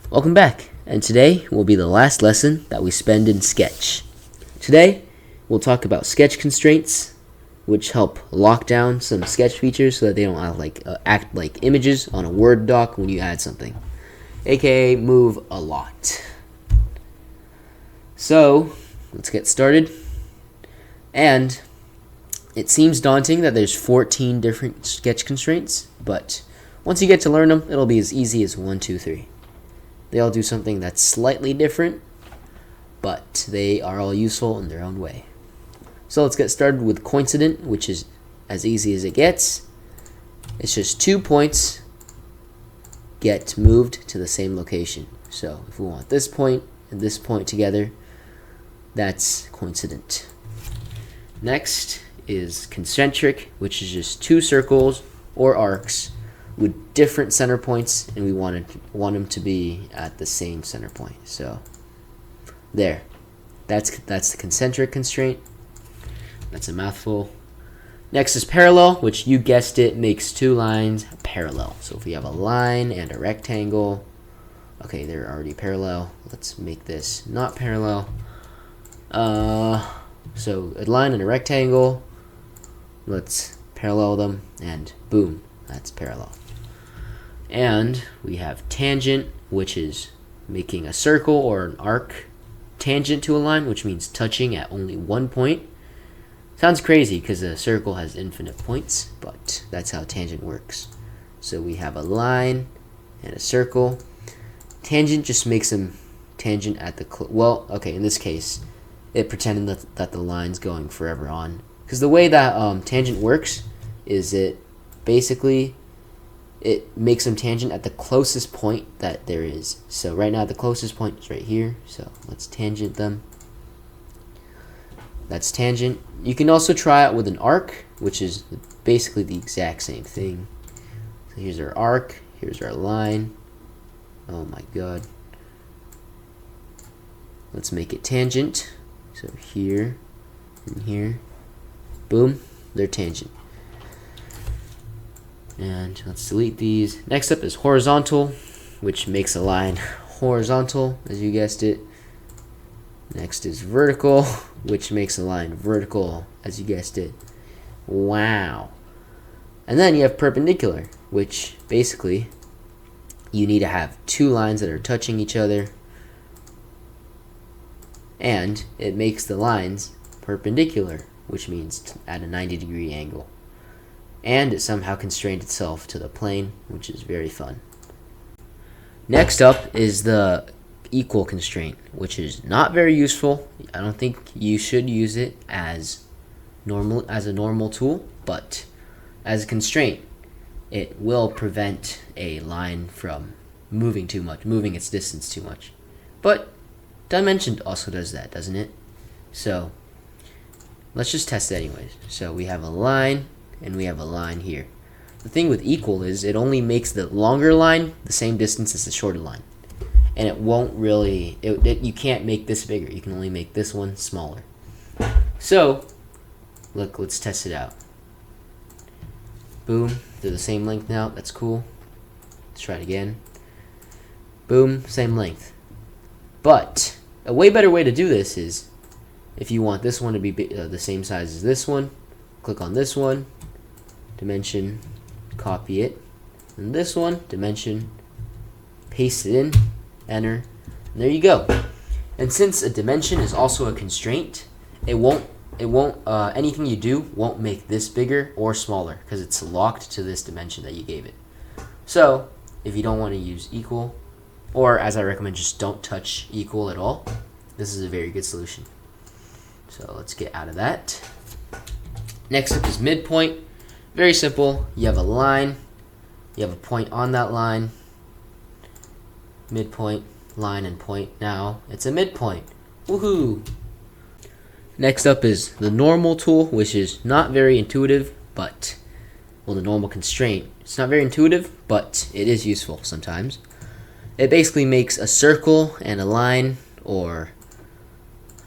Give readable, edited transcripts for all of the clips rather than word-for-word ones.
Welcome back, and today will be the last lesson that we spend in Sketch. Today, we'll talk about sketch constraints, which help lock down some sketch features so that they don't act like images on a Word doc when you add something, aka move a lot. So, let's get started. And it seems daunting that there's 14 different sketch constraints, but once you get to learn them, it'll be as easy as 1, 2, 3. They all do something that's slightly different, but they are all useful in their own way. So let's get started with coincident, which is as easy as it gets. It's just 2 points get moved to the same location. So if we want this point and this point together, that's coincident. Next is concentric, which is just 2 circles or arcs with different center points, and we want them to be at the same center point. So there, that's the concentric constraint. That's a mouthful. Next is parallel, which you guessed it, makes 2 lines parallel. So if we have a line and a rectangle, okay, they're already parallel. Let's make this not parallel. So a line and a rectangle, let's parallel them, and boom, that's parallel. And we have tangent, which is making a circle or an arc tangent to a line, which means touching at only 1 point. Sounds crazy because a circle has infinite points, but that's how tangent works. So we have a line and a circle. Tangent just makes them tangent at the in this case, it pretended that the line's going forever on. Because the way that tangent works is it makes them tangent at the closest point that there is. So right now the closest point is right here. So let's tangent them. That's tangent. You can also try it with an arc, which is basically the exact same thing. So here's our arc. Here's our line. Oh my god. Let's make it tangent. So here and here. Boom. They're tangent. And let's delete these. Next up is horizontal, which makes a line horizontal, as you guessed it. Next is vertical, which makes a line vertical, as you guessed it. Wow. And then you have perpendicular, which basically you need to have 2 lines that are touching each other, and it makes the lines perpendicular, which means at a 90-degree angle. And it somehow constrained itself to the plane, which is very fun. Next up is the equal constraint, which is not very useful. I don't think you should use it as a normal tool, but as a constraint, it will prevent a line from moving its distance too much. But dimension also does that, doesn't it? So let's just test it anyways. So we have a line, and we have a line here. The thing with equal is it only makes the longer line the same distance as the shorter line. And it won't really, you can't make this bigger. You can only make this one smaller. So, look, let's test it out. Boom, they're the same length now. That's cool. Let's try it again. Boom, same length. But a way better way to do this is if you want this one to be the same size as this one, click on this one, dimension, copy it, and this one, dimension, paste it in, enter, and there you go. And since a dimension is also a constraint, anything you do won't make this bigger or smaller because it's locked to this dimension that you gave it. So if you don't want to use equal, or as I recommend, just don't touch equal at all, this is a very good solution. So let's get out of that. Next up is midpoint. Very simple. You have a line, you have a point on that line, midpoint, line, and point. Now it's a midpoint. Woohoo! Next up is the normal tool, which is not very intuitive, but, well, the normal constraint. It's not very intuitive, but it is useful sometimes. It basically makes a circle and a line, or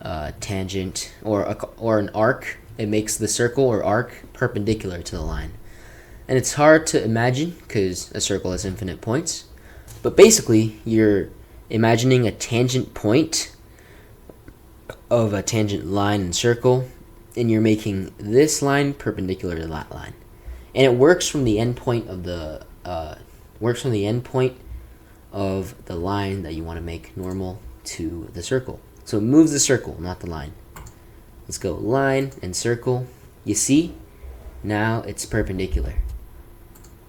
a tangent, or an arc. It makes the circle or arc perpendicular to the line. And it's hard to imagine because a circle has infinite points. But basically, you're imagining a tangent point of a tangent line and circle, and you're making this line perpendicular to that line. And it works from the endpoint of the line that you want to make normal to the circle. So it moves the circle, not the line. Let's go line and circle. You see? Now it's perpendicular.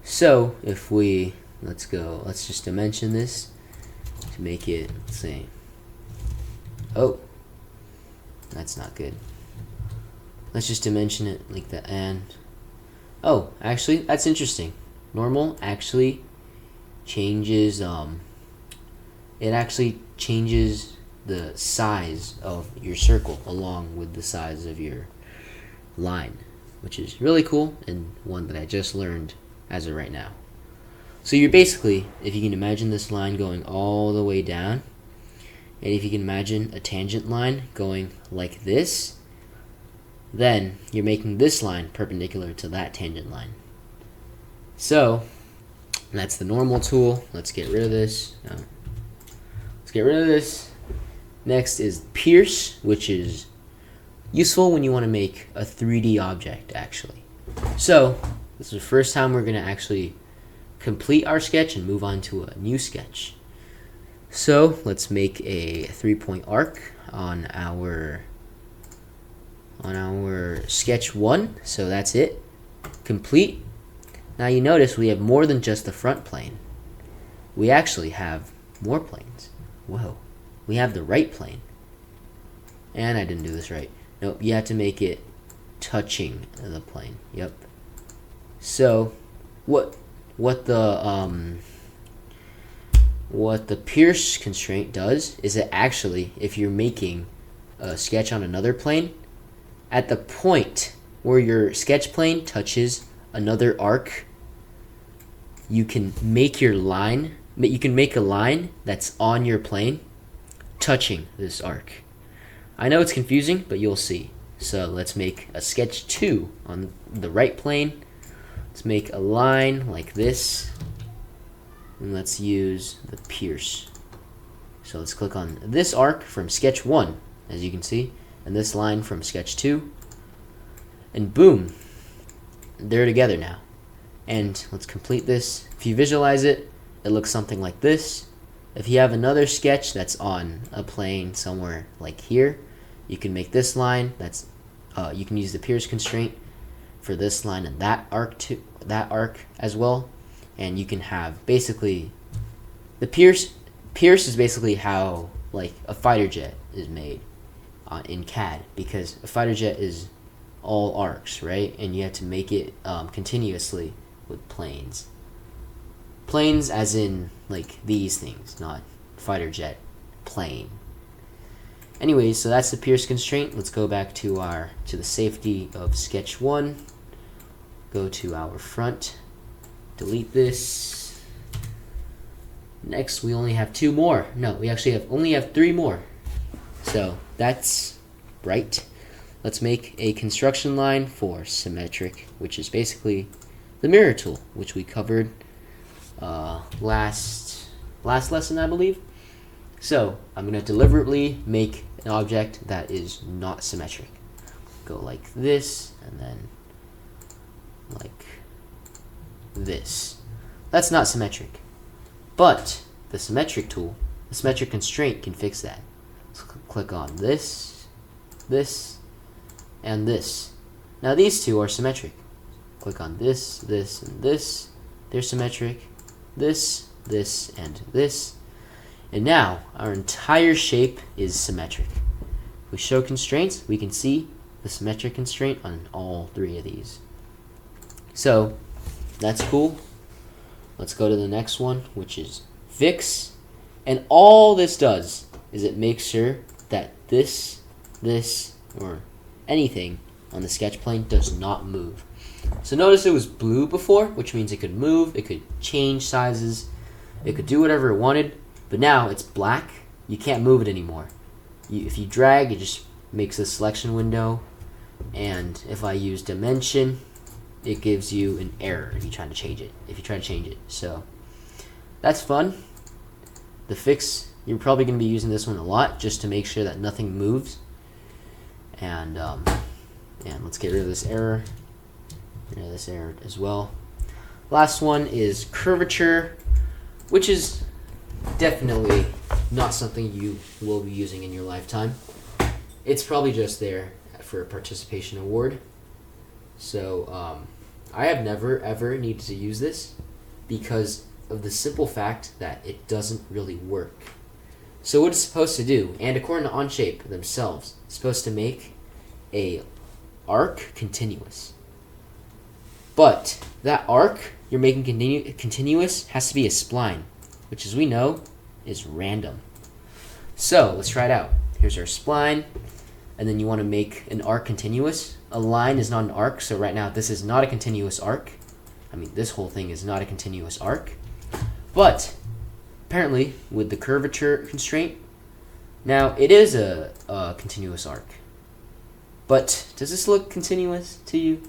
So if we, let's just dimension this to make it, let's say, oh, that's not good. Let's just dimension it like that, and oh, actually, that's interesting. Normal actually changes, it actually changes the size of your circle along with the size of your line, which is really cool and one that I just learned as of right now. So you're basically, if you can imagine this line going all the way down, and if you can imagine a tangent line going like this, then you're making this line perpendicular to that tangent line. So that's the normal tool. Let's get rid of this. Next is pierce, which is useful when you want to make a 3D object, actually. So this is the first time we're going to actually complete our sketch and move on to a new sketch. So let's make a 3-point arc on our sketch 1. So that's it. Complete. Now you notice we have more than just the front plane. We actually have more planes. Whoa. We have the right plane. And I didn't do this right. Nope, you have to make it touching the plane. Yep. So what the pierce constraint does is it actually, if you're making a sketch on another plane, at the point where your sketch plane touches another arc, you can make your line, you can make a line that's on your plane touching this arc. I know it's confusing, but you'll see. So let's make a sketch 2 on the right plane. Let's make a line like this, and let's use the pierce. So let's click on this arc from sketch 1, as you can see, and this line from sketch 2, and boom, they're together now. And let's complete this. If you visualize it, it looks something like this. If you have another sketch that's on a plane somewhere like here, you can make this line. That's you can use the pierce constraint for this line and that arc as well, and you can have basically the pierce is basically how like a fighter jet is made in CAD, because a fighter jet is all arcs, right? And you have to make it continuously with planes. Planes as in like these things, not fighter jet plane. Anyways, so that's the pierce constraint. Let's go back to the safety of sketch 1. Go to our front. Delete this. Next, we only have 2 more. No, we actually only have 3 more. So that's right. Let's make a construction line for symmetric, which is basically the mirror tool, which we covered last lesson, I believe. So I'm going to deliberately make an object that is not symmetric. Go like this, and then like this. That's not symmetric. But the symmetric tool, the symmetric constraint, can fix that. So click on this, this, and this. Now these two are symmetric. Click on this, this, and this. They're symmetric. This, this, and this. And now our entire shape is symmetric. If we show constraints, we can see the symmetric constraint on all 3 of these. So that's cool. Let's go to the next one, which is fix. And all this does is it makes sure that this, or anything on the sketch plane does not move. So notice it was blue before, which means it could move, it could change sizes, it could do whatever it wanted. But now it's black. You can't move it anymore. If you drag, it just makes a selection window. And if I use dimension, it gives you an error if you try to change it. So that's fun. The fix You're probably going to be using this one a lot just to make sure that nothing moves. And let's get rid of this error. Get rid of this error as well. Last one is curvature, which is definitely not something you will be using in your lifetime. It's probably just there for a participation award. So I have never ever needed to use this because of the simple fact that it doesn't really work. So what it's supposed to do, and according to Onshape themselves, it's supposed to make a arc continuous. But that arc you're making continuous has to be a spline, which as we know is random. So let's try it out. Here's our spline, and then you want to make an arc continuous. A line is not an arc, so right now this is not a continuous arc. I mean, this whole thing is not a continuous arc. But apparently with the curvature constraint, now it is a continuous arc. But does this look continuous to you?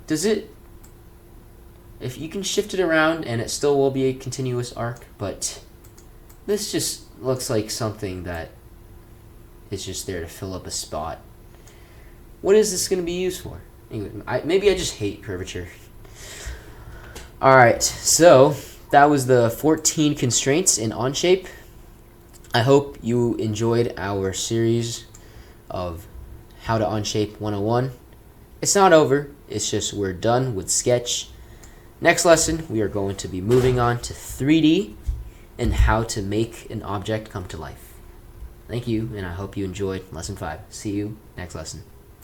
Does it? If you can shift it around and it still will be a continuous arc, but this just looks like something that is just there to fill up a spot. What is this going to be used for? Anyway, maybe I just hate curvature. Alright, so that was the 14 constraints in Onshape. I hope you enjoyed our series of How to Onshape 101. It's not over, it's just we're done with Sketch. Next lesson, we are going to be moving on to 3D and how to make an object come to life. Thank you, and I hope you enjoyed Lesson 5. See you next lesson.